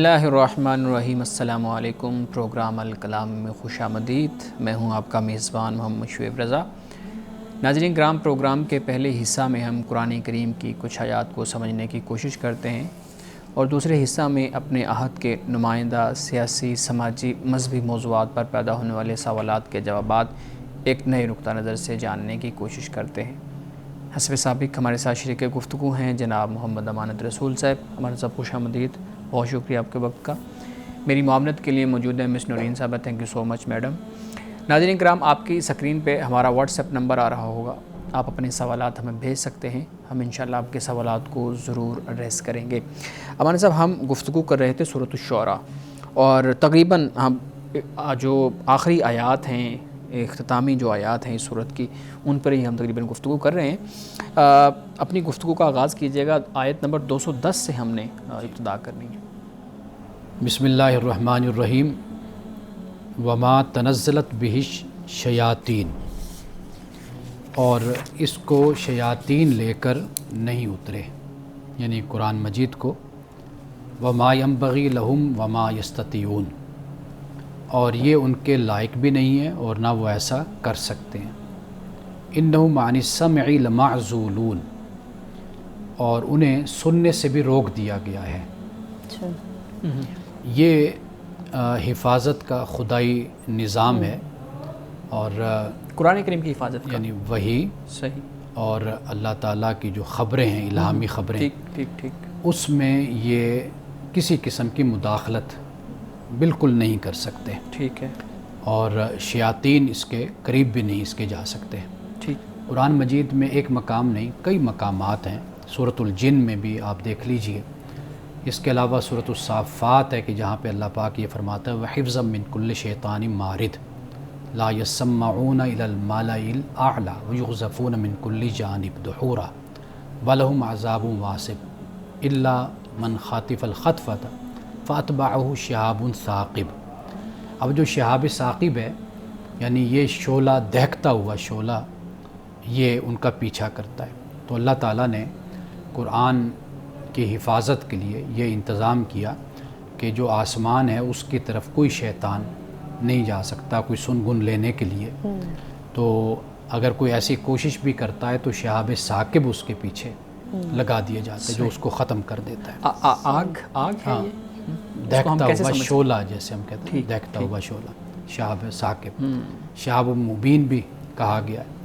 اللہ الرحمن الرحیم۔ السلام علیکم۔ پروگرام الکلام میں خوش آمدید۔ میں ہوں آپ کا میزبان محمد شعیب رضا۔ ناظرین کرام، پروگرام کے پہلے حصہ میں ہم قرآن کریم کی کچھ آیات کو سمجھنے کی کوشش کرتے ہیں اور دوسرے حصہ میں اپنے عہد کے نمائندہ سیاسی، سماجی، مذہبی موضوعات پر پیدا ہونے والے سوالات کے جوابات ایک نئے نقطہ نظر سے جاننے کی کوشش کرتے ہیں۔ حسب سابق ہمارے ساتھ شریک گفتگو ہیں جناب محمد امانت رسول صاحب۔ ہمارے ساتھ خوش آمدید، بہت شکریہ آپ کے وقت کا۔ میری معاونت کے لیے موجود ہے مس نورین صاحبہ، thank you so much madam. ناظرین کرام، آپ کی اسکرین پہ ہمارا واٹس ایپ نمبر آ رہا ہوگا، آپ اپنے سوالات ہمیں بھیج سکتے ہیں، ہم انشاءاللہ آپ کے سوالات کو ضرور ایڈریس کریں گے۔ امانت صاحب، ہم گفتگو کر رہے تھے سورۃ الشعراء اور تقریباً ہم جو آخری آیات ہیں، اختتامی جو آیات ہیں اس سورت کی، ان پر ہی ہم تقریباً گفتگو کر رہے ہیں۔ اپنی گفتگو کا آغاز کیجیے گا، آیت نمبر 210 سے ہم نے ابتدا کرنی ہے۔ بسم اللہ الرحمن الرحیم۔ وما تنزلت بہ الشیاطین، اور اس کو شیاطین لے کر نہیں اترے، یعنی قرآن مجید کو۔ وما ینبغی لہم وما یستطیعون، اور یہ ان کے لائق بھی نہیں ہے اور نہ وہ ایسا کر سکتے ہیں۔ انہم عن السمع لمعزولون، اور انہیں سننے سے بھی روک دیا گیا ہے۔ یہ حفاظت کا خدائی نظام ہے، اور قرآن کریم کی حفاظت کا، یعنی وہی صحیح، اور اللہ تعالیٰ کی جو خبریں ہیں، الہامی خبریں، ٹھیک، اس میں یہ کسی قسم کی مداخلت بالکل نہیں کر سکتے، ٹھیک ہے، اور شیاطین اس کے قریب بھی نہیں اس کے جا سکتے۔ ٹھیک۔ قرآن مجید میں ایک مقام نہیں، کئی مقامات ہیں۔ سورۃ الجن میں بھی آپ دیکھ لیجئے۔ اس کے علاوہ سورۃ الصافات ہے کہ جہاں پہ اللہ پاک یہ فرماتا ہے وَحِفْظًا مِّن كُلِّ شَيْطَانٍ مَارِدٍ لَا يَسَّمَّعُونَ إِلَى الْمَلَإِ الْأَعْلَى وَيُقْذَفُونَ مِّن كُلِّ جَانِبٍ دُحُورًا وَلَهُمْ عَذَابٌ وَاصِبٌ إِلَّا مَنْ خَطِفَ الْخَطْفَةَ فَأَتْبَعَهُ شِهَابٌ ثَاقِبٌ۔ اب جو شہاب ثاقب ہے، یعنی یہ شعلہ، دہکتا ہوا شعلہ، یہ ان کا پیچھا کرتا ہے۔ تو اللہ تعالیٰ نے قرآن کی حفاظت کے لیے یہ انتظام کیا کہ جو آسمان ہے اس کی طرف کوئی شیطان نہیں جا سکتا کوئی سنگن لینے کے لیے۔ تو اگر کوئی ایسی کوشش بھی کرتا ہے تو شہاب ثاقب اس کے پیچھے لگا دیے جاتے ہیں، جو اس کو ختم کر دیتا ہے۔ آگ ہے یہ؟ دہکتا ہوا شعلہ، جیسے ہم کہتے ہیں، دہکتا ہوا شعلہ، شہاب ثاقب، شہاب مبین بھی کہا گیا ہے۔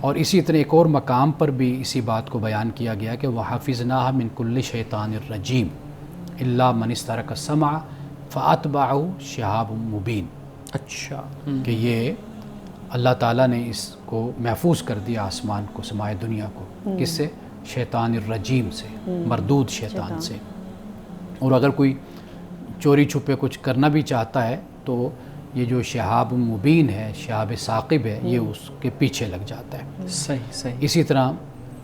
اور اسی طرح ایک اور مقام پر بھی اسی بات کو بیان کیا گیا کہ وَحَفِظْنَاهَا مِن كُلِّ شَيْطَانٍ رَجِيمٍ إِلَّا مَنِ اسْتَرَكَ السَّمْعَ فَأَتْبَعَهُ شِهَابٌ مُبِينٌ۔ اچھا، کہ یہ اللہ تعالیٰ نے اس کو محفوظ کر دیا، آسمان کو، سمائے دنیا کو، کس سے؟ شیطان الرجیم سے، مردود شیطان سے۔ اور اگر کوئی چوری چھپے کچھ کرنا بھی چاہتا ہے تو یہ جو شہاب مبین ہے، شہاب ثاقب ہے، یہ اس کے پیچھے لگ جاتا ہے۔ صحیح۔ اسی طرح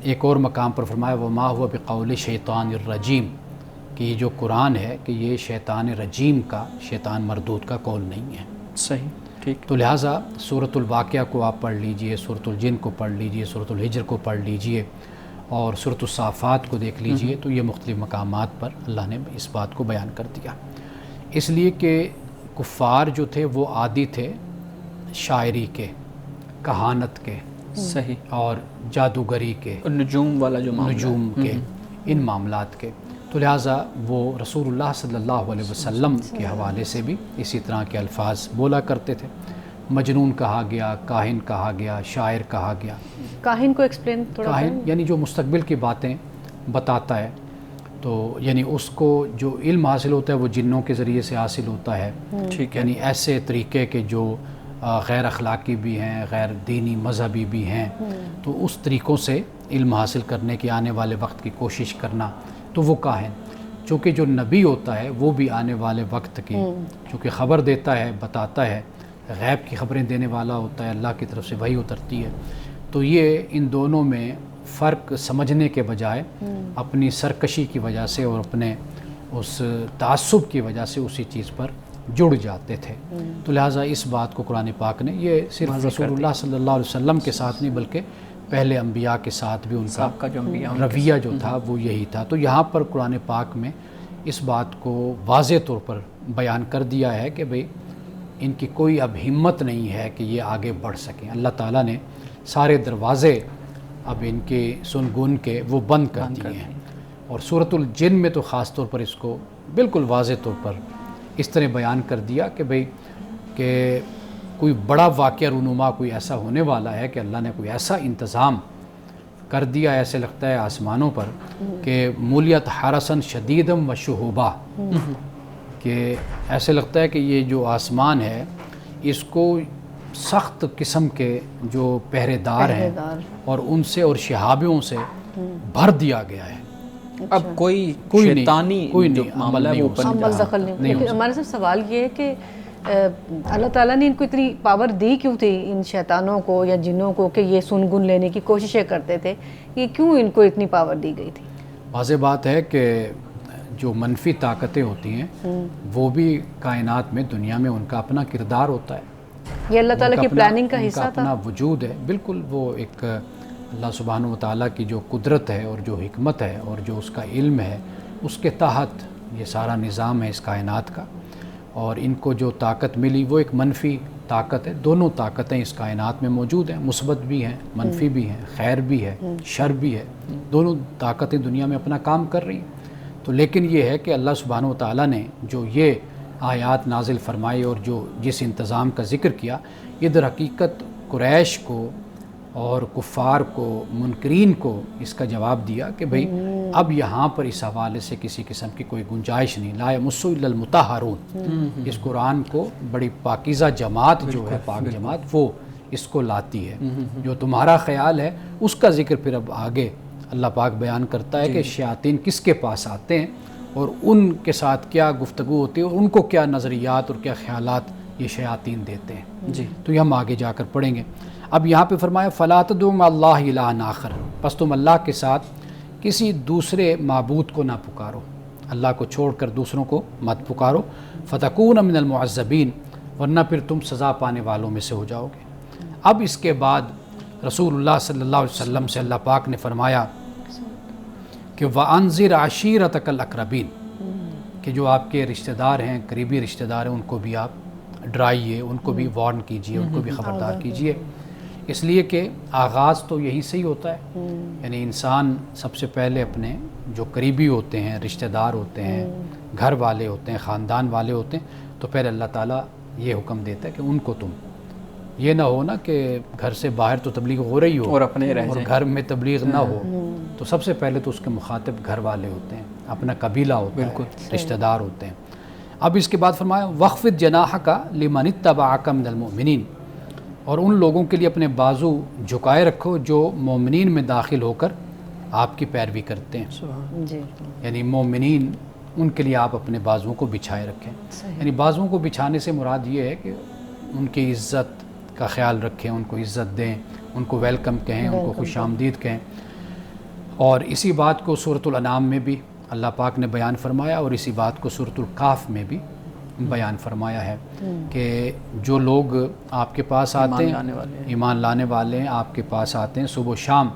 ایک اور مقام پر فرمایا وما هو بقول شیطان الرجیم، کہ یہ جو قرآن ہے کہ یہ شیطان رجیم کا، شیطان مردود کا قول نہیں ہے۔ صحیح، ٹھیک۔ تو لہٰذا سورۃ الواقعہ کو آپ پڑھ لیجئے، سورۃ الجن کو پڑھ لیجئے، سورۃ الحجر کو پڑھ لیجئے، اور سورۃ الصافات کو دیکھ لیجئے، تو یہ مختلف مقامات پر اللہ نے اس بات کو بیان کر دیا۔ اس لیے کہ کفار جو تھے وہ عادی تھے شاعری کے، کہانت کے، صحیح، اور جادوگری کے، نجوم والا جو معاملہ، نجوم کے، ان معاملات کے۔ تو لہٰذا وہ رسول اللہ صلی اللہ علیہ وسلم کے حوالے سے بھی اسی طرح کے الفاظ بولا کرتے تھے۔ مجنون کہا گیا، کاہن کہا گیا، شاعر کہا گیا۔ کاہن کو ایکسپلین تھوڑا کاہن یعنی جو مستقبل کی باتیں بتاتا ہے، تو یعنی اس کو جو علم حاصل ہوتا ہے وہ جنوں کے ذریعے سے حاصل ہوتا ہے، ٹھیک ہے، یعنی ایسے طریقے کے جو غیر اخلاقی بھی ہیں، غیر دینی مذہبی بھی ہیں، تو اس طریقوں سے علم حاصل کرنے کی آنے والے وقت کی کوشش کرنا، تو وہ کاہن۔ چونکہ جو نبی ہوتا ہے وہ بھی آنے والے وقت کی چونکہ خبر دیتا ہے، بتاتا ہے، غیب کی خبریں دینے والا ہوتا ہے، اللہ کی طرف سے وحی اترتی ہے۔ تو یہ ان دونوں میں فرق سمجھنے کے بجائے اپنی سرکشی کی وجہ سے اور اپنے اس تعصب کی وجہ سے اسی چیز پر جڑ جاتے تھے۔ تو لہٰذا اس بات کو قرآن پاک نے، یہ صرف رسول اللہ صلی اللہ علیہ وسلم کے ساتھ نہیں بلکہ پہلے انبیاء کے ساتھ بھی ان کا رویہ جو تھا وہ یہی تھا۔ تو یہاں پر قرآن پاک میں اس بات کو واضح طور پر بیان کر دیا ہے کہ بھئی ان کی کوئی اب ہمت نہیں ہے کہ یہ آگے بڑھ سکیں. اللہ تعالیٰ نے سارے دروازے اب ان کے سنگون کے وہ بند کر دیے ہیں. اور سورۃ الجن میں تو خاص طور پر اس کو بالکل واضح طور پر اس طرح بیان کر دیا کہ بھئی کہ کوئی بڑا واقعہ رونما کوئی ایسا ہونے والا ہے کہ اللہ نے کوئی ایسا انتظام کر دیا. ایسے لگتا ہے آسمانوں پر کہ مولیت حرسن شدیدم و شہوبا، کہ ایسے لگتا ہے کہ یہ جو آسمان ہے اس کو سخت قسم کے جو پہرے دار ہیں اور ان سے اور شہابوں سے بھر دیا گیا ہے. اب کوئی شیطانی جو معاملہ ہے وہ عمل دخل نہیں. لیکن ہمارے ساتھ سوال یہ ہے کہ اللہ تعالیٰ نے ان کو اتنی پاور دی کیوں تھی ان شیطانوں کو یا جنوں کو کہ یہ سنگن لینے کی کوششیں کرتے تھے؟ یہ کیوں ان کو اتنی پاور دی گئی تھی؟ واضح بات ہے کہ جو منفی طاقتیں ہوتی ہیں وہ بھی کائنات میں دنیا میں ان کا اپنا کردار ہوتا ہے. یہ اللہ تعالیٰ کی پلاننگ کا حصہ تھا، اپنا وجود ہے. بالکل وہ ایک اللہ سبحانہ و تعالیٰ کی جو قدرت ہے اور جو حکمت ہے اور جو اس کا علم ہے اس کے تحت یہ سارا نظام ہے اس کائنات کا. اور ان کو جو طاقت ملی وہ ایک منفی طاقت ہے. دونوں طاقتیں اس کائنات میں موجود ہیں، مثبت بھی ہیں منفی بھی ہیں، خیر بھی ہے شر بھی ہے. دونوں طاقتیں دنیا میں اپنا کام کر رہی ہیں. تو لیکن یہ ہے کہ اللہ سبحانہ و تعالیٰ نے جو یہ آیات نازل فرمائی اور جو جس انتظام کا ذکر کیا، یہ در حقیقت قریش کو اور کفار کو منکرین کو اس کا جواب دیا کہ بھئی اب یہاں پر اس حوالے سے کسی قسم کی کوئی گنجائش نہیں. لا یمسّ الا المطہرون، اس قرآن کو بڑی پاکیزہ جماعت جو ہے پاک جماعت وہ اس کو لاتی ہے. جو تمہارا خیال ہے اس کا ذکر پھر اب آگے اللہ پاک بیان کرتا ہے کہ شیاطین کس کے پاس آتے ہیں اور ان کے ساتھ کیا گفتگو ہوتی ہے اور ان کو کیا نظریات اور کیا خیالات یہ شیاطین دیتے ہیں. تو یہ ہم آگے جا کر پڑھیں گے. اب یہاں پہ فرمایا فَلَا تَدْعُ مَعَ اللَّهِ إِلَٰهًا آخر، پس تم اللہ کے ساتھ کسی دوسرے معبود کو نہ پکارو، اللہ کو چھوڑ کر دوسروں کو مت پکارو. فَتَكُونَ مِنَ الْمُعَذَّبِينَ، ورنہ پھر تم سزا پانے والوں میں سے ہو جاؤ گے. اب اس کے بعد رسول اللہ صلی اللہ علیہ وسلم سے اللہ پاک نے فرمایا کہ وَأَنذِرْ عَشِيرَتَكَ الْأَقْرَبِينَ، کہ جو آپ کے رشتہ دار ہیں قریبی رشتہ دار ہیں ان کو بھی آپ ڈرائیے، ان کو بھی وارن کیجئے، ان کو بھی خبردار کیجئے. اس لیے کہ آغاز تو یہی سے ہی ہوتا ہے. یعنی انسان سب سے پہلے اپنے جو قریبی ہوتے ہیں رشتہ دار ہوتے ہیں گھر والے ہوتے ہیں خاندان والے ہوتے ہیں تو پہلے اللہ تعالیٰ یہ حکم دیتا ہے کہ ان کو تم، یہ نہ ہو نا کہ گھر سے باہر تو تبلیغ ہو رہی ہو اور اپنے رہ اور گھر میں تبلیغ نہ ہو. تو سب سے پہلے تو اس کے مخاطب گھر والے ہوتے ہیں، اپنا قبیلہ ہوتا ہے، رشتہ دار ہوتے ہیں. اب اس کے بعد فرمایا وَخْفِضْ جَنَاحَكَ لِمَنِ اتَّبَعَكَ مِنَ الْمُؤْمِنِينَ، اور ان لوگوں کے لیے اپنے بازو جھکائے رکھو جو مومنین میں داخل ہو کر آپ کی پیروی کرتے ہیں. یعنی مومنین ان کے لیے آپ اپنے بازوؤں کو بچھائے رکھیں. یعنی بازوؤں کو بچھانے سے مراد یہ ہے کہ ان کی عزت کا خیال رکھیں، ان کو عزت دیں، ان کو ویلکم کہیں، ان کو خوش آمدید کہیں. اور اسی بات کو سورۃ الانعام میں بھی اللہ پاک نے بیان فرمایا اور اسی بات کو سورۃ الکاف میں بھی بیان فرمایا ہے کہ جو لوگ آپ کے پاس آتے ہیں ایمان لانے والے ہیں، آپ کے پاس آتے ہیں صبح و شام،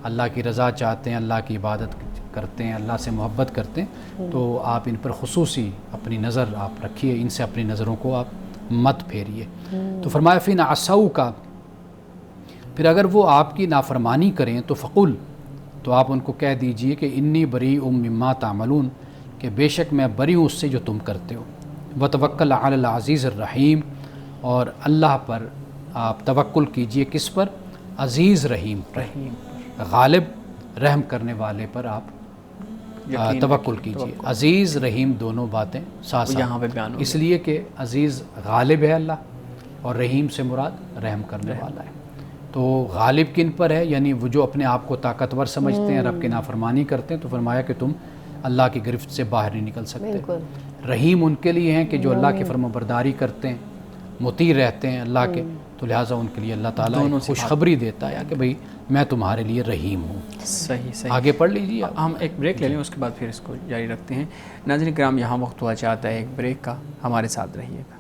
اللہ کی رضا چاہتے ہیں، اللہ کی عبادت کرتے ہیں، اللہ سے محبت کرتے ہیں، تو آپ ان پر خصوصی اپنی نظر آپ رکھیے، ان سے اپنی نظروں کو آپ مت پھیریے. تو فرمایا فِنْ عَصَوْكَ، پھر اگر وہ آپ کی نافرمانی کریں تو فقل، تو آپ ان کو کہہ دیجئے کہ انی بریء مما تعملون، کہ بے شک میں بری ہوں اس سے جو تم کرتے ہو. وتوکل علی العزیز الرحیم، اور اللہ پر آپ توکل کیجئے، کس پر؟ عزیز رحیم پر، غالب رحم کرنے والے پر آپ توکل کیجئے. عزیز رحیم دونوں باتیں ساتھ یہاں پہ بیان ہو، اس لیے کہ عزیز غالب ہے اللہ اور رحیم سے مراد رحم کرنے والا ہے. تو غالب کن پر ہے؟ یعنی وہ جو اپنے آپ کو طاقتور سمجھتے ہیں، رب کی نافرمانی کرتے ہیں، تو فرمایا کہ تم اللہ کی گرفت سے باہر نہیں نکل سکتے. رحیم ان کے لیے ہیں کہ جو اللہ کی فرمانبرداری کرتے ہیں، مطیع رہتے ہیں اللہ کے، تو لہٰذا ان کے لیے اللہ تعالیٰ خوشخبری دیتا ہے کہ بھئی میں تمہارے لیے رحیم ہوں. صحیح. آگے پڑھ لیجیے. ہم ایک بریک لے لیں، اس کے بعد پھر اس کو جاری رکھتے ہیں. ناظرین کرام، یہاں وقت ہوا چاہتا ہے ایک بریک کا، ہمارے ساتھ رہیے گا.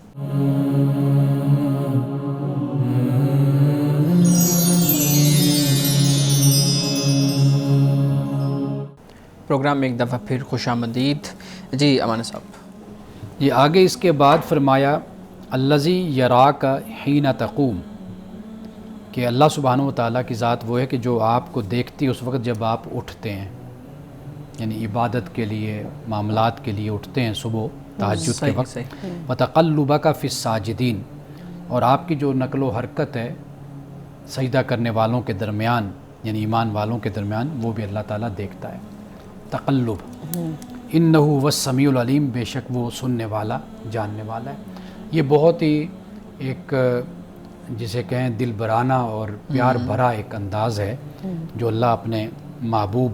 پروگرام میں ایک دفعہ پھر خوش آمدید. جی امان صاحب، یہ آگے اس کے بعد فرمایا الذی یراک حین تقوم، کہ اللہ سبحانہ و تعالیٰ کی ذات وہ ہے کہ جو آپ کو دیکھتی ہے اس وقت جب آپ اٹھتے ہیں، یعنی عبادت کے لیے، معاملات کے لیے اٹھتے ہیں صبح تہجد کے وقت. وتقلبک فی الساجدین، اور آپ کی جو نقل و حرکت ہے سجدہ کرنے والوں کے درمیان، یعنی ایمان والوں کے درمیان، وہ بھی اللہ تعالیٰ دیکھتا ہے. تقلب، انہ هو السمیع العلیم، بے شک وہ سننے والا جاننے والا ہے. یہ بہت ہی ایک جسے کہیں دل برانہ اور پیار بھرا ایک انداز ہے جو اللہ اپنے محبوب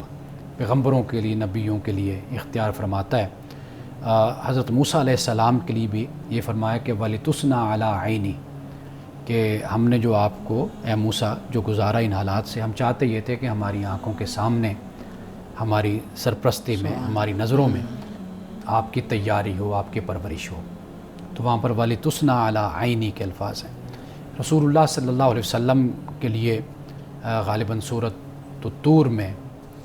پیغمبروں کے لیے، نبیوں کے لیے اختیار فرماتا ہے. حضرت موسیٰ علیہ السلام کے لیے بھی یہ فرمایا کہ وَلِتُسْنَا عَلَىٰ عَيْنِي، کہ ہم نے جو آپ کو اے موسیٰ جو گزارا ان حالات سے، ہم چاہتے یہ تھے کہ ہماری آنکھوں کے سامنے، ہماری سرپرستی میں، ہماری نظروں میں آپ کی تیاری ہو، آپ کی پرورش ہو. تو وہاں پر وَلِتُسْنَا عَلَىٰ عَيْنِي کے الفاظ ہیں. رسول اللہ صلی اللہ علیہ وسلم کے لیے غالباً سورۃ الطور میں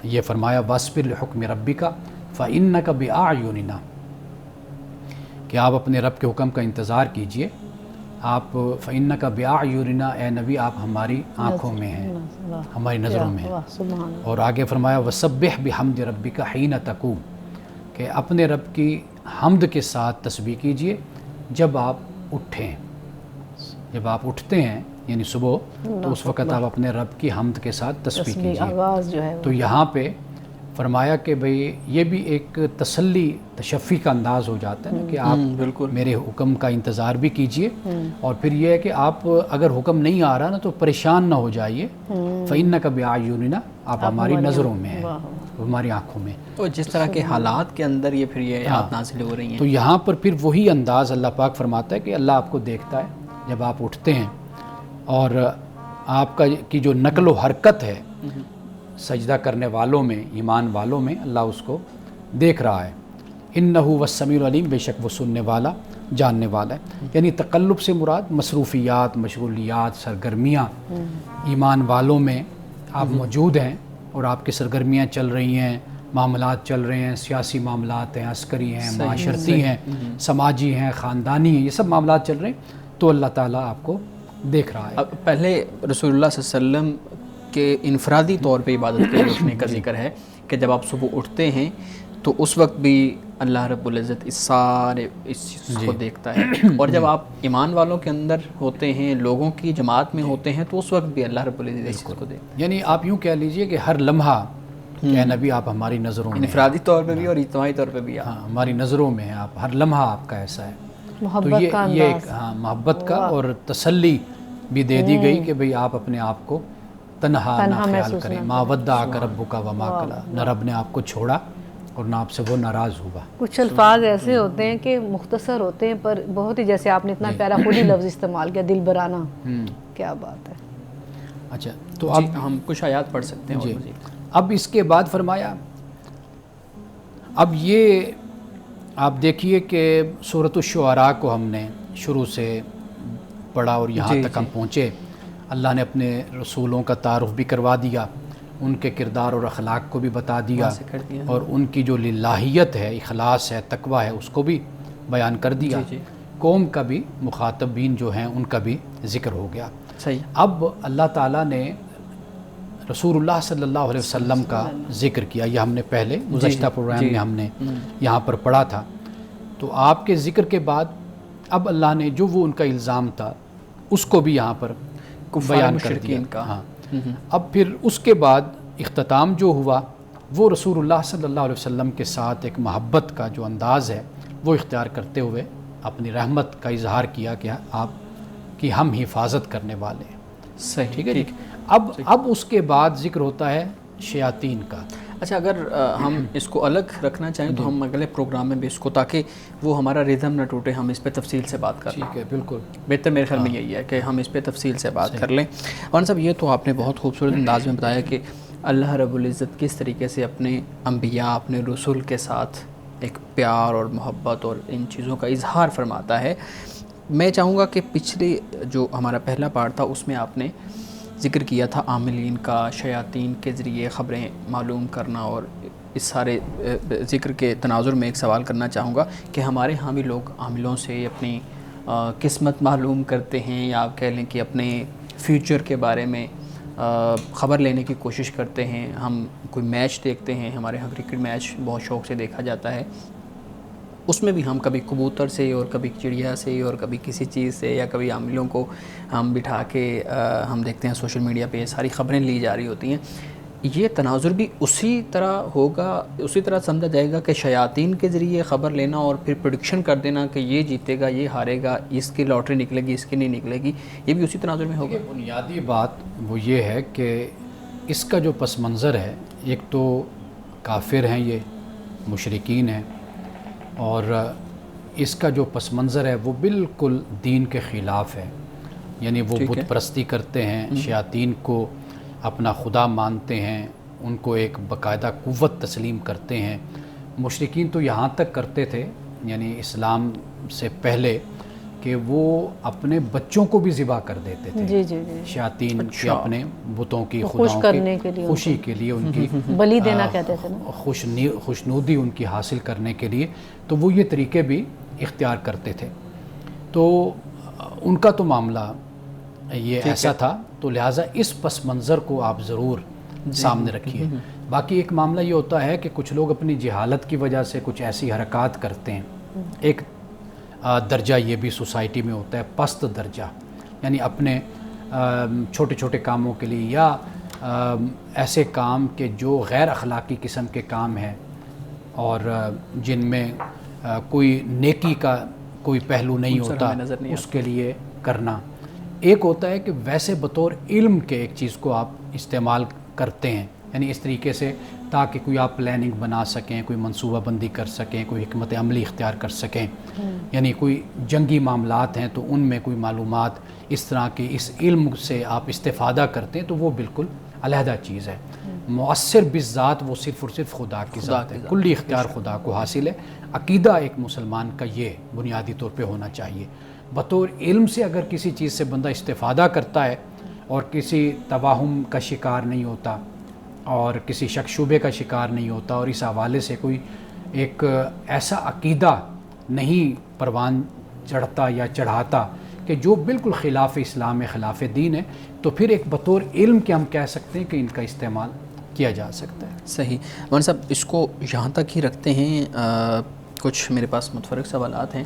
یہ فرمایا وَاصْبِرْ لِحُکْمِ رَبِّکَ فَإِنَّکَ بِأَعْیُنِنَا، کہ آپ اپنے رب کے حکم کا انتظار کیجئے. آپ فَإِنَّکَ بِأَعْیُنِنَا، اے نبی آپ ہماری آنکھوں میں ہیں، ہماری نظروں میں ہیں. اور آگے فرمایا وَسَبِّحْ بِحَمْدِ رَبِّکَ حِینَ تَقُومُ، کہ اپنے رب کی حمد کے ساتھ تسبیح کیجئے جب آپ اٹھیں. جب آپ اٹھتے ہیں یعنی صبح، تو اس وقت آپ اپنے رب کی حمد کے ساتھ تسبیح کیجئے. تو یہاں پہ فرمایا کہ بھئی یہ بھی ایک تسلی، تشفی کا انداز ہو جاتا ہے نا، کہ آپ میرے حکم کا انتظار بھی کیجئے. اور پھر یہ ہے کہ آپ اگر حکم نہیں آ رہا نا تو پریشان نہ ہو جائیے. فَإِنَّكَ بِأَعْیُنِنَا، آپ ہماری نظروں میں ہیں، ہماری آنکھوں میں. اور جس طرح کے حالات کے اندر یہ پھر یہ آیات نازل ہو رہی ہیں، تو یہاں پر پھر وہی انداز اللہ پاک فرماتا ہے کہ اللہ آپ کو دیکھتا ہے جب آپ اٹھتے ہیں، اور آپ کا کی جو نقل و حرکت ہے سجدہ کرنے والوں میں، ایمان والوں میں، اللہ اس کو دیکھ رہا ہے. انہ هو السمیع العلیم، بے شک وہ سننے والا جاننے والا ہے. یعنی تقلب سے مراد مصروفیات، مشغولیات، سرگرمیاں ایمان والوں میں آپ موجود ہیں، اور آپ کی سرگرمیاں چل رہی ہیں، معاملات چل رہے ہیں، سیاسی معاملات ہیں، عسکری ہیں، معاشرتی ہیں، سماجی ہیں، خاندانی ہیں، یہ سب معاملات چل رہے ہیں، تو اللہ تعالیٰ آپ کو دیکھ رہا ہے. اب پہلے رسول اللہ صلی اللہ علیہ وسلم کے انفرادی طور پہ عبادت کے اٹھنے کا ذکر ہے کہ جب آپ صبح اٹھتے ہیں تو اس وقت بھی اللہ رب العزت اس چیز کو دیکھتا ہے. اور جب آپ ایمان والوں کے اندر ہوتے ہیں، لوگوں کی جماعت میں ہوتے ہیں، تو اس وقت بھی اللہ رب العزت اس چیز کو دیکھتا ہے. یعنی آپ یوں کہہ لیجئے کہ ہر لمحہ کہ نبی آپ ہماری نظروں میں، انفرادی طور پہ بھی اور اجتماعی طور پہ بھی. ہاں، ہماری نظروں میں ہیں آپ، ہر لمحہ آپ کا ایسا ہے. تو یہ ایک محبت کا اور تسلی بھی دے دی گئی کہ بھئی آپ اپنے آپ کو تنہا نہ خیال کریں. ما ودعک ربک وما قلی، نہ رب نے آپ کو چھوڑا اور نہ آپ سے وہ ناراض ہوا. کچھ الفاظ ایسے ہوتے ہیں کہ مختصر ہوتے ہیں پر بہت ہی، جیسے آپ نے اتنا پیارا خود ہی لفظ استعمال کیا، دل برانہ. کیا بات ہے. اچھا، تو اب ہم کچھ آیات پڑھ سکتے ہیں. اب اس کے بعد فرمایا، اب یہ آپ دیکھیے کہ سورۃ الشعراء کو ہم نے شروع سے پڑھا اور یہاں تک ہم پہنچے. اللہ نے اپنے رسولوں کا تعارف بھی کروا دیا، ان کے کردار اور اخلاق کو بھی بتا دیا، اور ان کی جو للہیت ہے، اخلاص ہے، تقوی ہے، اس کو بھی بیان کر دیا. قوم کا بھی، مخاطبین جو ہیں ان کا بھی ذکر ہو گیا. اب اللہ تعالیٰ نے رسول اللہ صلی اللہ علیہ وسلم کا ذکر کیا. یہ ہم نے پہلے گزشتہ پروگرام میں ہم نے یہاں پر پڑھا تھا. تو آپ کے ذکر کے بعد اب اللہ نے جو وہ ان کا الزام تھا اس کو بھی یہاں پر بیان کر دیا. ہاں، اب پھر اس کے بعد اختتام جو ہوا وہ رسول اللہ صلی اللہ علیہ وسلم کے ساتھ ایک محبت کا جو انداز ہے وہ اختیار کرتے ہوئے اپنی رحمت کا اظہار کیا کہ آپ کی ہم حفاظت کرنے والے ہیں. صحیح، ٹھیک ہے. اب اس کے بعد ذکر ہوتا ہے شیاطین کا. اچھا، اگر ہم اس کو الگ رکھنا چاہیں تو ہم اگلے پروگرام میں بھی اس کو، تاکہ وہ ہمارا ریدم نہ ٹوٹے، ہم اس پہ تفصیل سے بات کر لیں. ٹھیک ہے، بالکل بہتر میرے خیال میں یہی ہے کہ ہم اس پہ تفصیل سے بات کر لیں. اور صاحب یہ تو آپ نے بہت خوبصورت انداز میں بتایا کہ اللہ رب العزت کس طریقے سے اپنے انبیاء، اپنے رسول کے ساتھ ایک پیار اور محبت اور ان چیزوں کا اظہار فرماتا ہے. میں چاہوں گا کہ پچھلے جو ہمارا پہلا پارٹ تھا اس میں آپ نے ذکر کیا تھا عاملین کا، شیاطین کے ذریعے خبریں معلوم کرنا، اور اس سارے ذکر کے تناظر میں ایک سوال کرنا چاہوں گا کہ ہمارے ہاں بھی لوگ عاملوں سے اپنی قسمت معلوم کرتے ہیں، یا آپ کہہ لیں کہ اپنے فیوچر کے بارے میں خبر لینے کی کوشش کرتے ہیں. ہم کوئی میچ دیکھتے ہیں، ہمارے یہاں کرکٹ میچ بہت شوق سے دیکھا جاتا ہے، اس میں بھی ہم کبھی کبوتر سے اور کبھی چڑیا سے اور کبھی کسی چیز سے یا کبھی عاملوں کو ہم بٹھا کے ہم دیکھتے ہیں سوشل میڈیا پہ ساری خبریں لی جا رہی ہوتی ہیں. یہ تناظر بھی اسی طرح ہوگا، اسی طرح سمجھا جائے گا کہ شیاطین کے ذریعے خبر لینا اور پھر پریڈکشن کر دینا کہ یہ جیتے گا، یہ ہارے گا، اس کی لاٹری نکلے گی، اس کی نہیں نکلے گی، یہ بھی اسی تناظر میں ہوگا؟ بنیادی بات وہ یہ ہے کہ اس کا جو پس منظر ہے، ایک تو کافر ہیں، یہ مشرکین ہیں، اور اس کا جو پس منظر ہے وہ بالکل دین کے خلاف ہے. یعنی وہ بت پرستی کرتے ہیں، شیاطین کو اپنا خدا مانتے ہیں، ان کو ایک باقاعدہ قوت تسلیم کرتے ہیں. مشرکین تو یہاں تک کرتے تھے، یعنی اسلام سے پہلے، کہ وہ اپنے بچوں کو بھی ذبح کر دیتے تھے. جی جی جی. شیاطین کے اپنے بتوں کی خوش کرنے کے لیے، خوشی کے لیے، ان کی بلی دینا کہتے تھے نا، خوشنودی ان کی حاصل کرنے کے لیے، تو وہ یہ طریقے بھی اختیار کرتے تھے. تو ان کا تو معاملہ یہ ایسا تھا، تو لہٰذا اس پس منظر کو آپ ضرور سامنے رکھیے. باقی ایک معاملہ یہ ہوتا ہے کہ کچھ لوگ اپنی جہالت کی وجہ سے کچھ ایسی حرکات کرتے ہیں. ایک درجہ یہ بھی سوسائٹی میں ہوتا ہے پست درجہ، یعنی اپنے چھوٹے چھوٹے کاموں کے لیے یا ایسے کام کہ جو غیر اخلاقی قسم کے کام ہیں اور جن میں کوئی نیکی کا کوئی پہلو نہیں ہوتا، اس کے لیے کرنا. ایک ہوتا ہے کہ ویسے بطور علم کے ایک چیز کو آپ استعمال کرتے ہیں، یعنی اس طریقے سے تاکہ کوئی آپ پلاننگ بنا سکیں، کوئی منصوبہ بندی کر سکیں، کوئی حکمت عملی اختیار کر سکیں. یعنی کوئی جنگی معاملات ہیں تو ان میں کوئی معلومات اس طرح کی اس علم سے آپ استفادہ کرتے ہیں، تو وہ بالکل علیحدہ چیز ہے. مؤثر بالذات وہ صرف اور صرف خدا کی ذات ہے، کلی اختیار خدا کو حاصل ہے. عقیدہ ایک مسلمان کا یہ بنیادی طور پہ ہونا چاہیے. بطور علم سے اگر کسی چیز سے بندہ استفادہ کرتا ہے اور کسی توہم کا شکار نہیں ہوتا اور کسی شک شبے کا شکار نہیں ہوتا، اور اس حوالے سے کوئی ایک ایسا عقیدہ نہیں پروان چڑھتا یا چڑھاتا کہ جو بالکل خلاف اسلام ہے، خلاف دین ہے، تو پھر ایک بطور علم کے ہم کہہ سکتے ہیں کہ ان کا استعمال کیا جا سکتا ہے. صحیح. مولانا صاحب اس کو یہاں تک ہی رکھتے ہیں. کچھ میرے پاس متفرق سوالات ہیں،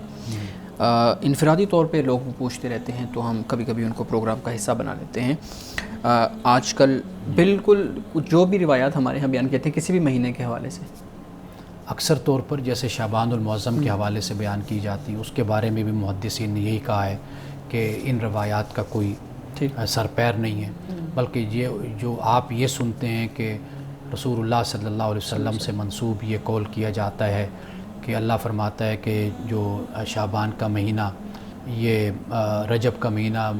انفرادی طور پہ لوگ پوچھتے رہتے ہیں، تو ہم کبھی کبھی ان کو پروگرام کا حصہ بنا لیتے ہیں. آج کل بالکل جو بھی روایات ہمارے یہاں بیان کہتے ہیں کسی بھی مہینے کے حوالے سے، اکثر طور پر جیسے شعبان المعظم کے حوالے سے بیان کی جاتی، اس کے بارے میں بھی محدثین نے یہی کہا ہے کہ ان روایات کا کوئی سر پیر نہیں ہے، بلکہ یہ جو آپ یہ سنتے ہیں کہ رسول اللہ صلی اللہ علیہ وسلم سے منسوب یہ قول کیا جاتا ہے کہ اللہ فرماتا ہے کہ جو شعبان کا مہینہ یہ رجب کا مہینہ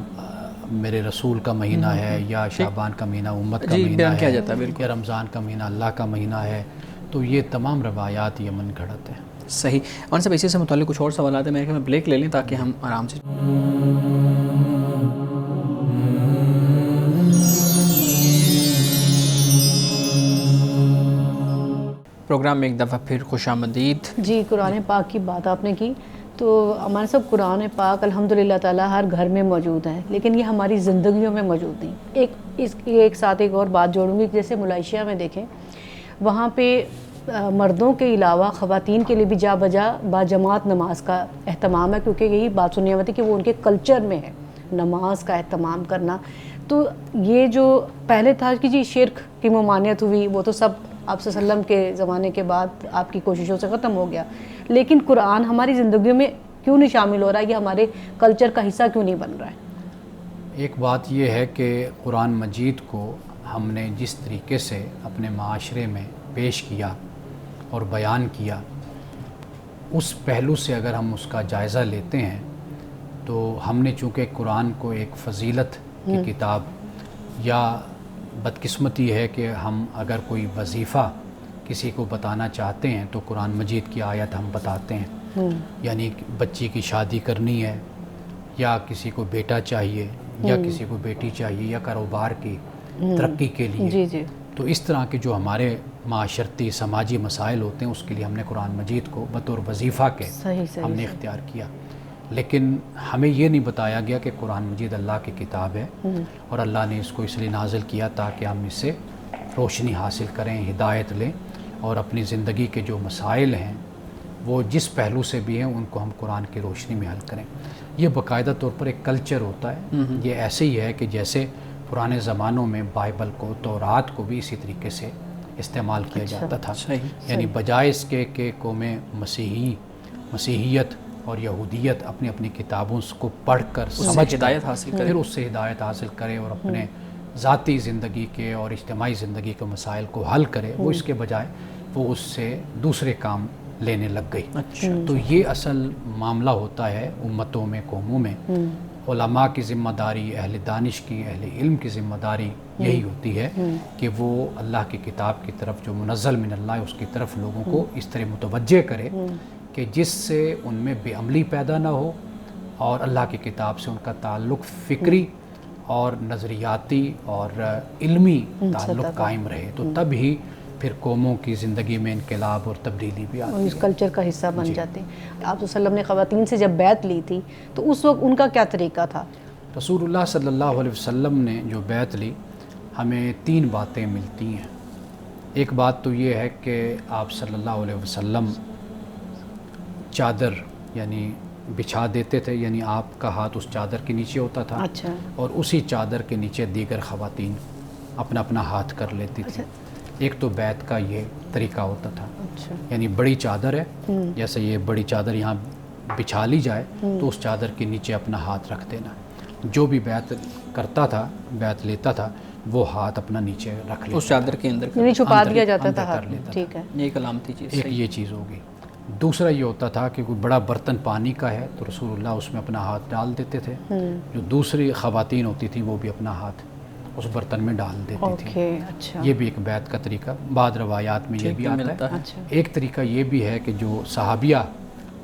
میرے رسول کا مہینہ ہے، یا شعبان کا مہینہ امت کا مہینہ ہے، یا رمضان کا مہینہ اللہ کا مہینہ ہے. تو یہ تمام روایات یہ من گھڑت ہیں. صحیح. اور سب اسی سے متعلق کچھ اور سوالات ہیں، میں کہ بریک لے لیں تاکہ ہم آرام سے پروگرام میں ایک دفعہ پھر خوش آمدید. جی، قرآن پاک کی بات آپ نے کی، تو ہمارے سب قرآن پاک الحمدللہ تعالیٰ ہر گھر میں موجود ہے، لیکن یہ ہماری زندگیوں میں موجود نہیں. ایک ساتھ ایک اور بات جوڑوں گی، جیسے ملائیشیا میں دیکھیں، وہاں پہ مردوں کے علاوہ خواتین کے لیے بھی جا بجا باجماعت نماز کا اہتمام ہے، کیونکہ یہی بات سنی ہوتی کہ وہ ان کے کلچر میں ہے نماز کا اہتمام کرنا. تو یہ جو پہلے تھا کہ جی شرک کی ممانعت ہوئی، وہ تو سب آپ صلی اللہ علیہ وسلم کے زمانے کے بعد آپ کی کوششوں سے ختم ہو گیا، لیکن قرآن ہماری زندگیوں میں کیوں نہیں شامل ہو رہا ہے؟ یہ ہمارے کلچر کا حصہ کیوں نہیں بن رہا ہے؟ ایک بات یہ ہے کہ قرآن مجید کو ہم نے جس طریقے سے اپنے معاشرے میں پیش کیا اور بیان کیا، اس پہلو سے اگر ہم اس کا جائزہ لیتے ہیں تو ہم نے چونکہ قرآن کو ایک فضیلت کی کتاب، یا بدقسمتی ہے کہ ہم اگر کوئی وظیفہ کسی کو بتانا چاہتے ہیں تو قرآن مجید کی آیت ہم بتاتے ہیں. یعنی بچی کی شادی کرنی ہے، یا کسی کو بیٹا چاہیے، یا کسی کو بیٹی چاہیے یا کاروبار کی ترقی کے لیے. جی جی. تو اس طرح کے جو ہمارے معاشرتی سماجی مسائل ہوتے ہیں اس کے لیے ہم نے قرآن مجید کو بطور وظیفہ کے ہم نے اختیار کیا. لیکن ہمیں یہ نہیں بتایا گیا کہ قرآن مجید اللہ کی کتاب ہے اور اللہ نے اس کو اس لیے نازل کیا تاکہ ہم اس سے روشنی حاصل کریں, ہدایت لیں اور اپنی زندگی کے جو مسائل ہیں وہ جس پہلو سے بھی ہیں ان کو ہم قرآن کی روشنی میں حل کریں. یہ باقاعدہ طور پر ایک کلچر ہوتا ہے. یہ ایسے ہی ہے کہ جیسے پرانے زمانوں میں بائبل کو, تورات کو بھی اسی طریقے سے استعمال کیا جاتا تھا. یعنی بجائے اس کے کہ قومیں مسیحیت اور یہودیت اپنی اپنی کتابوں کو پڑھ کر سمجھ ہدایت حاصل کرے, پھر اس سے ہدایت حاصل کرے اور اپنے ذاتی زندگی کے اور اجتماعی زندگی کے مسائل کو حل کرے, وہ اس کے بجائے وہ اس سے دوسرے کام لینے لگ گئی. تو یہ اصل معاملہ ہوتا ہے امتوں میں, قوموں میں. علماء کی ذمہ داری, اہل دانش کی, اہل علم کی ذمہ داری یہی ہوتی ہے کہ وہ اللہ کی کتاب کی طرف جو منزل من اللہ ہے اس کی طرف لوگوں کو اس طرح متوجہ کرے کہ جس سے ان میں بے عملی پیدا نہ ہو اور اللہ کی کتاب سے ان کا تعلق فکری اور نظریاتی اور علمی تعلق قائم رہے. تو تب ہی پھر قوموں کی زندگی میں انقلاب اور تبدیلی بھی آتی ہے, اس کلچر کا حصہ بن جاتے ہیں. آپ صلی اللہ علیہ وسلم نے خواتین سے جب بیعت لی تھی تو اس وقت ان کا کیا طریقہ تھا؟ رسول اللہ صلی اللہ علیہ وسلم نے جو بیعت لی, ہمیں 3 باتیں ملتی ہیں. ایک بات تو یہ ہے کہ آپ صلی اللہ علیہ وسلم چادر یعنی بچھا دیتے تھے, یعنی آپ کا ہاتھ اس چادر کے نیچے ہوتا تھا اور اسی چادر کے نیچے دیگر خواتین اپنا اپنا ہاتھ کر لیتی تھی. ایک تو بیعت کا یہ طریقہ ہوتا تھا, یعنی بڑی چادر ہے, جیسے یہ بڑی چادر یہاں بچھا لی جائے تو اس چادر کے نیچے اپنا ہاتھ رکھ دینا. جو بھی بیعت کرتا تھا, بیعت لیتا تھا, وہ ہاتھ اپنا نیچے رکھ لیتا, اس چادر کے اندر یعنی چھپا دیا جاتا تھا. ٹھیک ہے, ایک علامتی چیز. ایک یہ چیز ہوگی. دوسرا یہ ہوتا تھا کہ کوئی بڑا برتن پانی کا ہے تو رسول اللہ اس میں اپنا ہاتھ ڈال دیتے تھے. جو دوسری خواتین ہوتی تھیں وہ بھی اپنا ہاتھ اس برتن میں ڈال دیتی تھی. یہ بھی ایک بیعت کا طریقہ بعض روایات میں یہ بھی آتا ہے. ایک طریقہ یہ بھی ہے کہ جو صحابیہ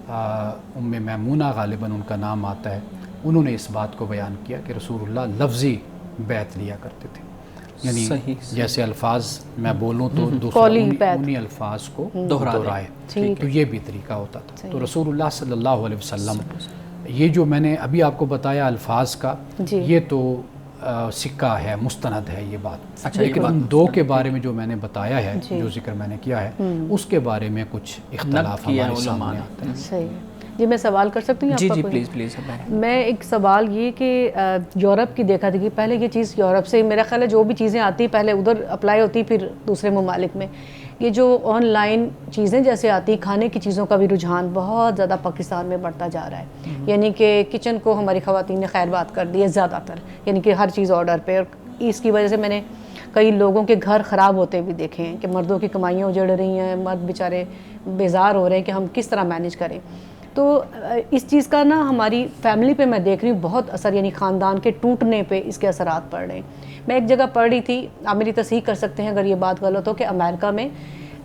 ام میمونہ غالباً ان کا نام آتا ہے, انہوں نے اس بات کو بیان کیا کہ رسول اللہ لفظی بیعت لیا کرتے تھے, یعنی جیسے الفاظ میں بولوں تو دوسرا انہی الفاظ کو دہرائے. تو یہ بھی طریقہ ہوتا تھا. تو رسول اللہ صلی اللہ علیہ وسلم, یہ جو میں نے ابھی آپ کو بتایا الفاظ کا, یہ تو سکہ ہے, مستند ہے یہ بات. لیکن ان 2 کے بارے میں جو میں نے بتایا ہے, جو ذکر میں نے کیا ہے, اس کے بارے میں کچھ اختلاف ہمارے سامنے آتے ہیں. صحیح. جی میں سوال کر سکتی ہوں؟ جی جی پلیز. میں ایک سوال یہ کہ یورپ کی دیکھا تھی کہ پہلے یہ چیز یورپ سے میرا خیال ہے جو بھی چیزیں آتی ہیں پہلے ادھر اپلائی ہوتی پھر دوسرے ممالک میں. یہ جو آن لائن چیزیں جیسے آتی ہیں, کھانے کی چیزوں کا بھی رجحان بہت زیادہ پاکستان میں بڑھتا جا رہا ہے. یعنی کہ کچن کو ہماری خواتین نے خیر بات کر دی ہے زیادہ تر, یعنی کہ ہر چیز آرڈر پہ. اور اس کی وجہ سے میں نے کئی لوگوں کے گھر خراب ہوتے بھی دیکھے ہیں کہ مردوں کی کمائیاں اجڑ رہی ہیں, مرد بیچارے بیزار ہو رہے ہیں کہ ہم کس طرح مینیج کریں. تو اس چیز کا نا ہماری فیملی پہ میں دیکھ رہی ہوں بہت اثر, یعنی خاندان کے ٹوٹنے پہ اس کے اثرات پڑ رہے ہیں. میں ایک جگہ پڑھ رہی تھی, آپ میری تصحیح کر سکتے ہیں اگر یہ بات غلط ہو, کہ امریکہ میں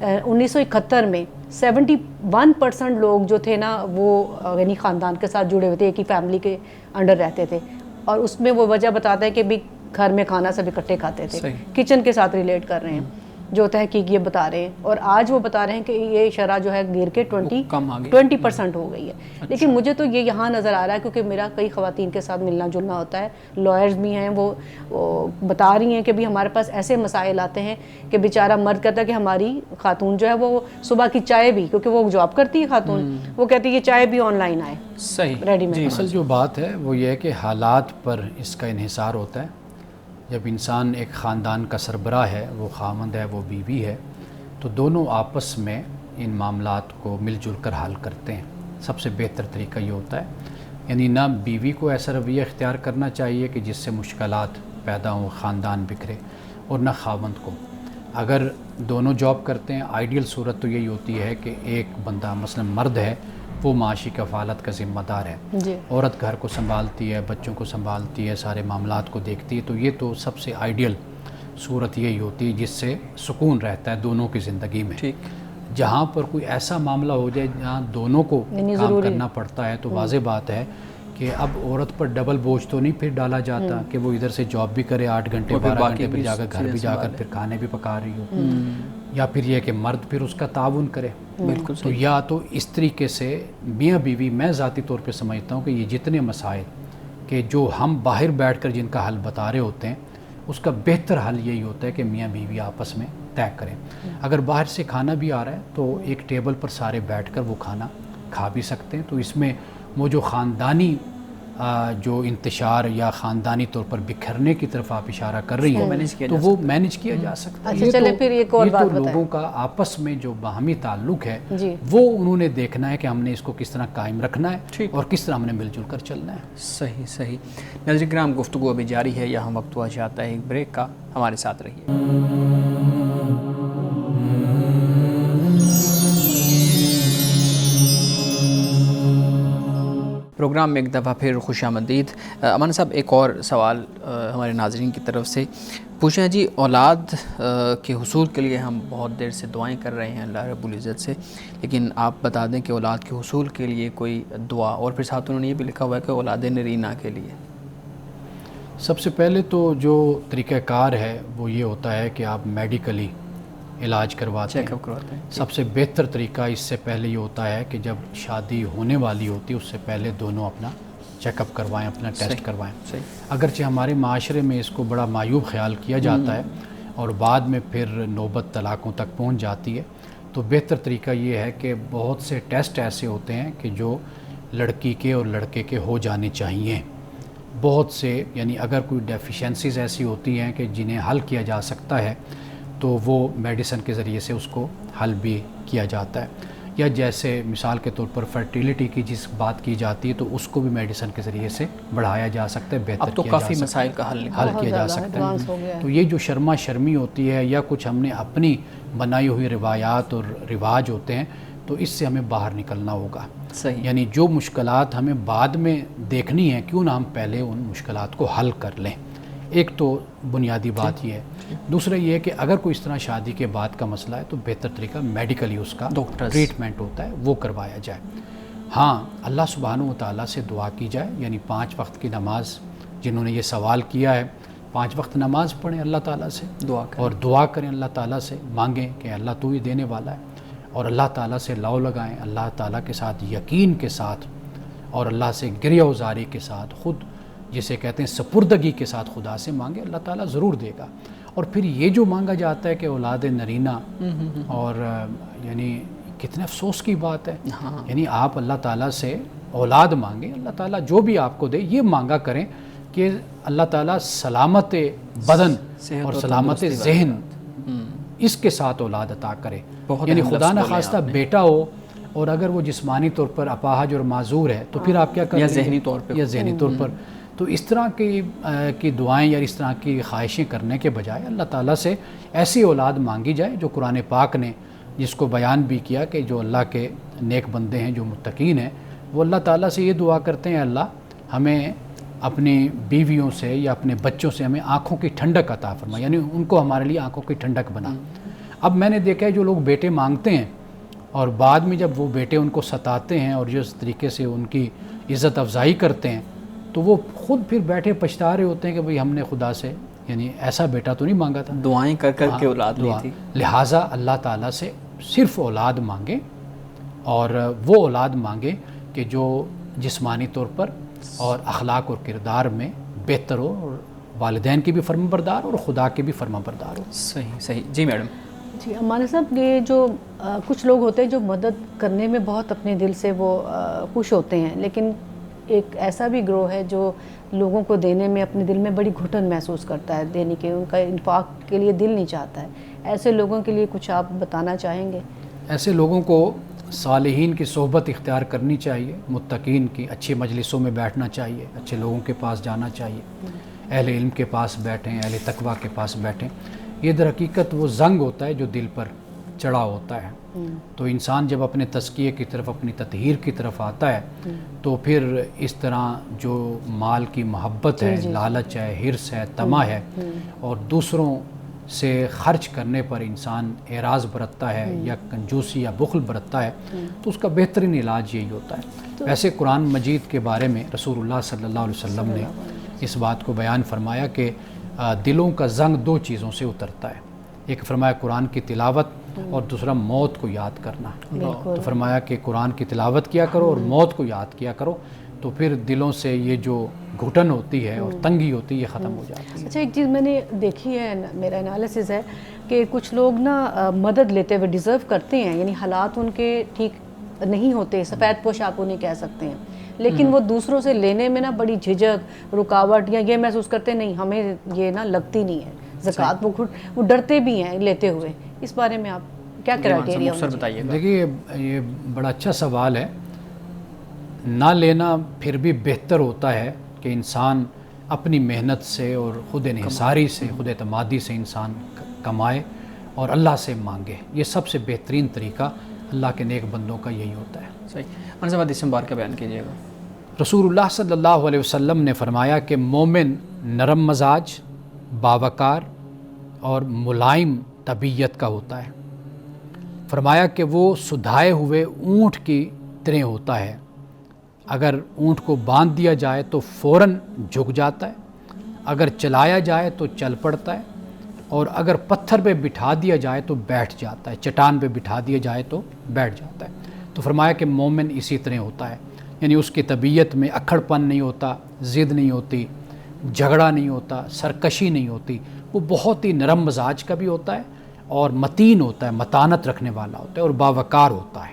1971 میں 71% لوگ جو تھے نا وہ یعنی خاندان کے ساتھ جڑے ہوئے تھے, ایک ہی فیملی کے انڈر رہتے تھے. اور اس میں وہ وجہ بتاتا ہے کہ بھی گھر میں کھانا سب اکٹھے کھاتے تھے, کچن کے ساتھ ریلیٹ کر رہے ہیں جو تحقیق یہ بتا رہے ہیں. اور آج وہ بتا رہے ہیں کہ یہ شرح جو ہے گر کے 20% ہو گئی ہے. لیکن مجھے تو یہ یہاں نظر آ رہا ہے کیونکہ میرا کئی خواتین کے ساتھ ملنا جلنا ہوتا ہے, لائرز بھی ہیں, وہ بتا رہی ہیں کہ بھی ہمارے پاس ایسے مسائل آتے ہیں کہ بیچارہ مرد کہتا ہے کہ ہماری خاتون جو ہے وہ صبح کی چائے بھی, کیونکہ وہ جاب کرتی ہے خاتون, وہ کہتی ہے یہ چائے بھی آن لائن آئے صحیح ریڈی میڈ. اصل جو بات ہے وہ یہ ہے کہ حالات پر اس کا انحصار ہوتا ہے. جب انسان ایک خاندان کا سربراہ ہے, وہ خامند ہے, وہ بیوی ہے, تو دونوں آپس میں ان معاملات کو مل جل کر حل کرتے ہیں. سب سے بہتر طریقہ یہ ہوتا ہے, یعنی نہ بیوی کو ایسا رویہ اختیار کرنا چاہیے کہ جس سے مشکلات پیدا ہوں, خاندان بکھرے, اور نہ خامند کو. اگر دونوں جاب کرتے ہیں, آئیڈیل صورت تو یہی ہوتی ہے کہ ایک بندہ مثلا مرد ہے وہ معاشی کفالت کا ذمہ دار ہے, عورت گھر کو سنبھالتی ہے, بچوں کو سنبھالتی ہے, سارے معاملات کو دیکھتی ہے. تو یہ تو سب سے آئیڈیل صورت یہی ہوتی ہے جس سے سکون رہتا ہے دونوں کی زندگی میں. جہاں پر کوئی ایسا معاملہ ہو جائے جہاں دونوں کو کام کرنا پڑتا ہے تو واضح بات ہے کہ اب عورت پر ڈبل بوجھ تو نہیں پھر ڈالا جاتا کہ وہ ادھر سے جاب بھی کرے 8 گھنٹے 12 گھنٹے، پھر جا کر گھر بھی جا کر پھر کھانے بھی پکا رہی ہو، یا پھر یہ کہ مرد پھر اس کا تعاون کرے. بالکل تو یا تو اس طریقے سے میاں بیوی، میں ذاتی طور پہ سمجھتا ہوں کہ یہ جتنے مسائل کہ جو ہم باہر بیٹھ کر جن کا حل بتا رہے ہوتے ہیں، اس کا بہتر حل یہی ہوتا ہے کہ میاں بیوی آپس میں طے کریں. اگر باہر سے کھانا بھی آ رہا ہے تو ایک ٹیبل پر سارے بیٹھ کر وہ کھانا کھا بھی سکتے ہیں. تو اس میں وہ جو خاندانی جو انتشار یا خاندانی طور پر بکھرنے کی طرف آپ اشارہ کر رہی ہیں تو وہ مینج کیا جا سکتا ہے. اچھا چلے پھر ایک اور یہ بات تو بتائیں. لوگوں کا آپس میں جو باہمی تعلق ہے جی وہ انہوں نے دیکھنا ہے کہ ہم نے اس کو کس طرح قائم رکھنا ہے اور کس طرح ہم نے مل جل کر چلنا ہے. صحیح صحیح. ناظرین کرام، گفتگو ابھی جاری ہے، یہاں وقت ہوا چاہتا ہے ایک بریک کا، ہمارے ساتھ رہیے. پروگرام میں ایک دفعہ پھر خوش آمدید. امان صاحب، ایک اور سوال ہمارے ناظرین کی طرف سے پوچھیں جی. اولاد کے حصول کے لیے ہم بہت دیر سے دعائیں کر رہے ہیں اللہ رب العزت سے، لیکن آپ بتا دیں کہ اولاد کے حصول کے لیے کوئی دعا، اور پھر ساتھ انہوں نے یہ بھی لکھا ہوا ہے کہ اولاد نرینہ کے لیے. سب سے پہلے تو جو طریقہ کار ہے وہ یہ ہوتا ہے کہ آپ میڈیکلی علاج کرواتے ہیں. چیک اپ کرواتے ہیں. سب سے بہتر طریقہ اس سے پہلے یہ ہوتا ہے کہ جب شادی ہونے والی ہوتی ہے اس سے پہلے دونوں اپنا چیک اپ کروائیں، اپنا ٹیسٹ کروائیں. اگرچہ ہمارے معاشرے میں اس کو بڑا معیوب خیال کیا جاتا ہے اور بعد میں پھر نوبت طلاقوں تک پہنچ جاتی ہے، تو بہتر طریقہ یہ ہے کہ بہت سے ٹیسٹ ایسے ہوتے ہیں کہ جو لڑکی کے اور لڑکے کے ہو جانے چاہیے. بہت سے، یعنی اگر کوئی ڈیفیشنسیز ایسی ہوتی ہیں کہ جنہیں حل کیا جا سکتا ہے تو وہ میڈیسن کے ذریعے سے اس کو حل بھی کیا جاتا ہے. یا جیسے مثال کے طور پر فرٹیلیٹی کی جس بات کی جاتی ہے تو اس کو بھی میڈیسن کے ذریعے سے بڑھایا جا سکتا ہے، بہتر اب تو کیا جا کافی سکتا ہے، مسائل کا حل کیا جا سکتا ہے. تو یہ جو شرما شرمی ہوتی ہے یا کچھ ہم نے اپنی بنائی ہوئی روایات اور رواج ہوتے ہیں، تو اس سے ہمیں باہر نکلنا ہوگا. صحیح. یعنی جو مشکلات ہمیں بعد میں دیکھنی ہیں، کیوں نہ ہم پہلے ان مشکلات کو حل کر لیں. ایک تو بنیادی بات یہ ہے. دوسرا یہ ہے کہ اگر کوئی اس طرح شادی کے بعد کا مسئلہ ہے تو بہتر طریقہ میڈیکلی اس کا ٹریٹمنٹ ہوتا ہے، وہ کروایا جائے. ہاں، اللہ سبحانہ و تعالیٰ سے دعا کی جائے، یعنی 5 وقت کی نماز، جنہوں نے یہ سوال کیا ہے 5 وقت نماز پڑھیں اللہ تعالیٰ سے اور دعا کریں اللہ تعالیٰ سے، مانگیں کہ اللہ تو ہی دینے والا ہے، اور اللہ تعالیٰ سے لو لگائیں، اللہ تعالیٰ کے ساتھ یقین کے ساتھ اور اللہ سے گریہ وزاری کے ساتھ، خود جسے کہتے ہیں سپردگی کے ساتھ خدا سے مانگے، اللہ تعالیٰ ضرور دے گا. اور پھر یہ جو مانگا جاتا ہے کہ اولاد نرینہ، اور یعنی کتنے افسوس کی بات ہے، یعنی آپ اللہ تعالیٰ سے اولاد مانگیں، اللہ تعالیٰ جو بھی آپ کو دے یہ مانگا کریں کہ اللہ تعالیٰ سلامت بدن اور سلامت ذہن اس کے ساتھ اولاد عطا کرے. یعنی خدا نہ خواستہ بیٹا ہو اور اگر وہ جسمانی طور پر اپاہج اور معذور ہے تو پھر آپ کیا کریں، یا ذہنی طور پر. تو اس طرح کی دعائیں یا اس طرح کی خواہشیں کرنے کے بجائے اللہ تعالیٰ سے ایسی اولاد مانگی جائے جو قرآن پاک نے جس کو بیان بھی کیا کہ جو اللہ کے نیک بندے ہیں، جو متقین ہیں، وہ اللہ تعالیٰ سے یہ دعا کرتے ہیں، اللہ ہمیں اپنی بیویوں سے یا اپنے بچوں سے ہمیں آنکھوں کی ٹھنڈک عطا فرما، یعنی ان کو ہمارے لیے آنکھوں کی ٹھنڈک بنا. اب میں نے دیکھا ہے جو لوگ بیٹے مانگتے ہیں اور بعد میں جب وہ بیٹے ان کو ستاتے ہیں اور جس طریقے سے ان کی عزت افزائی کرتے ہیں تو وہ خود پھر بیٹھے پچھتا رہے ہوتے ہیں کہ بھئی ہم نے خدا سے یعنی ایسا بیٹا تو نہیں مانگا تھا، دعائیں کر کر کے اولاد لی تھی. لہٰذا اللہ تعالیٰ سے صرف اولاد مانگیں، اور وہ اولاد مانگیں کہ جو جسمانی طور پر اور اخلاق اور کردار میں بہتر ہو، اور والدین کی بھی فرما بردار اور خدا کے بھی فرما بردار ہو. صحیح صحیح. جی میڈم. جی ہمارے صاحب، یہ جو کچھ لوگ ہوتے ہیں جو مدد کرنے میں بہت اپنے دل سے وہ خوش ہوتے ہیں، لیکن ایک ایسا بھی گروہ ہے جو لوگوں کو دینے میں اپنے دل میں بڑی گھٹن محسوس کرتا ہے، دینے کے ان کا انفاق کے لیے دل نہیں چاہتا ہے. ایسے لوگوں کے لیے کچھ آپ بتانا چاہیں گے؟ ایسے لوگوں کو صالحین کی صحبت اختیار کرنی چاہیے، متقین کی اچھی مجلسوں میں بیٹھنا چاہیے، اچھے لوگوں کے پاس جانا چاہیے، اہل علم کے پاس بیٹھیں، اہل تقویٰ کے پاس بیٹھیں. یہ در حقیقت وہ زنگ ہوتا ہے جو دل پر چڑھا ہوتا ہے. تو انسان جب اپنے تزکیے کی طرف، اپنی تطہیر کی طرف آتا ہے تو پھر اس طرح جو مال کی محبت ہے، لالچ ہے، حرص ہے، طمع ہے، اور دوسروں سے خرچ کرنے پر انسان اعراض برتتا ہے یا کنجوسی یا بخل برتتا ہے تو اس کا بہترین علاج یہی ہوتا ہے۔ ویسے قرآن مجید کے بارے میں رسول اللہ صلی اللہ علیہ وسلم نے اس بات کو بیان فرمایا کہ دلوں کا زنگ دو چیزوں سے اترتا ہے، ایک فرمایا قرآن کی تلاوت اور دوسرا موت کو یاد کرنا۔ تو فرمایا کہ قرآن کی تلاوت کیا کرو اور موت کو یاد کیا کرو، تو پھر دلوں سے یہ جو گھٹن ہوتی ہے اور تنگی ہوتی ہے یہ ختم ہو جاتی ہے۔ اچھا، ایک چیز میں نے دیکھی ہے، میرا انالیسز ہے کہ کچھ لوگ نا مدد لیتے ہوئے ڈیزرو کرتے ہیں، یعنی حالات ان کے ٹھیک نہیں ہوتے، سفید پوش آپ انہیں کہہ سکتے ہیں، لیکن وہ دوسروں سے لینے میں نا بڑی جھجک، رکاوٹ یا یہ محسوس کرتے نہیں ہمیں یہ نا لگتی نہیں ہے زکوٰۃ، وہ ڈرتے بھی ہیں لیتے ہوئے۔ اس بارے میں آپ کیا کرائٹیریا بتائیے گا؟ دیکھیے یہ بڑا اچھا سوال ہے۔ نہ لینا پھر بھی بہتر ہوتا ہے کہ انسان اپنی محنت سے اور خود انحصاری سے، خود اعتمادی سے انسان کمائے اور اللہ سے مانگے۔ یہ سب سے بہترین طریقہ اللہ کے نیک بندوں کا یہی ہوتا ہے۔ صحیح۔ منصب حدیث مبارک کا بیان کیجیے گا۔ رسول اللہ صلی اللہ علیہ وسلم نے فرمایا کہ مومن نرم مزاج، باوقار اور ملائم طبیعت کا ہوتا ہے۔ فرمایا کہ وہ سدھائے ہوئے اونٹ کی طرح ہوتا ہے، اگر اونٹ کو باندھ دیا جائے تو فوراً جھک جاتا ہے، اگر چلایا جائے تو چل پڑتا ہے، اور اگر پتھر پہ بٹھا دیا جائے تو بیٹھ جاتا ہے، چٹان پہ بٹھا دیا جائے تو بیٹھ جاتا ہے۔ تو فرمایا کہ مومن اسی طرح ہوتا ہے، یعنی اس کی طبیعت میں اکھڑ پن نہیں ہوتا، ضد نہیں ہوتی، جھگڑا نہیں ہوتا، سرکشی نہیں ہوتی، وہ بہت ہی نرم مزاج کا بھی ہوتا ہے اور متین ہوتا ہے، متانت رکھنے والا ہوتا ہے اور باوقار ہوتا ہے۔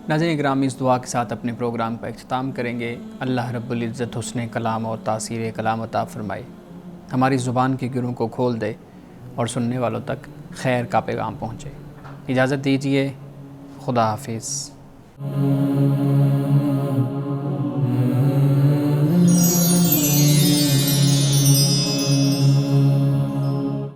ناظرین گرامی، اس دعا کے ساتھ اپنے پروگرام کا اختتام کریں گے۔ اللہ رب العزت حسن کلام اور تاثیر کلام عطا فرمائے، ہماری زبان کے گروں کو کھول دے اور سننے والوں تک خیر کا پیغام پہنچے۔ اجازت دیجیے، خدا حافظ۔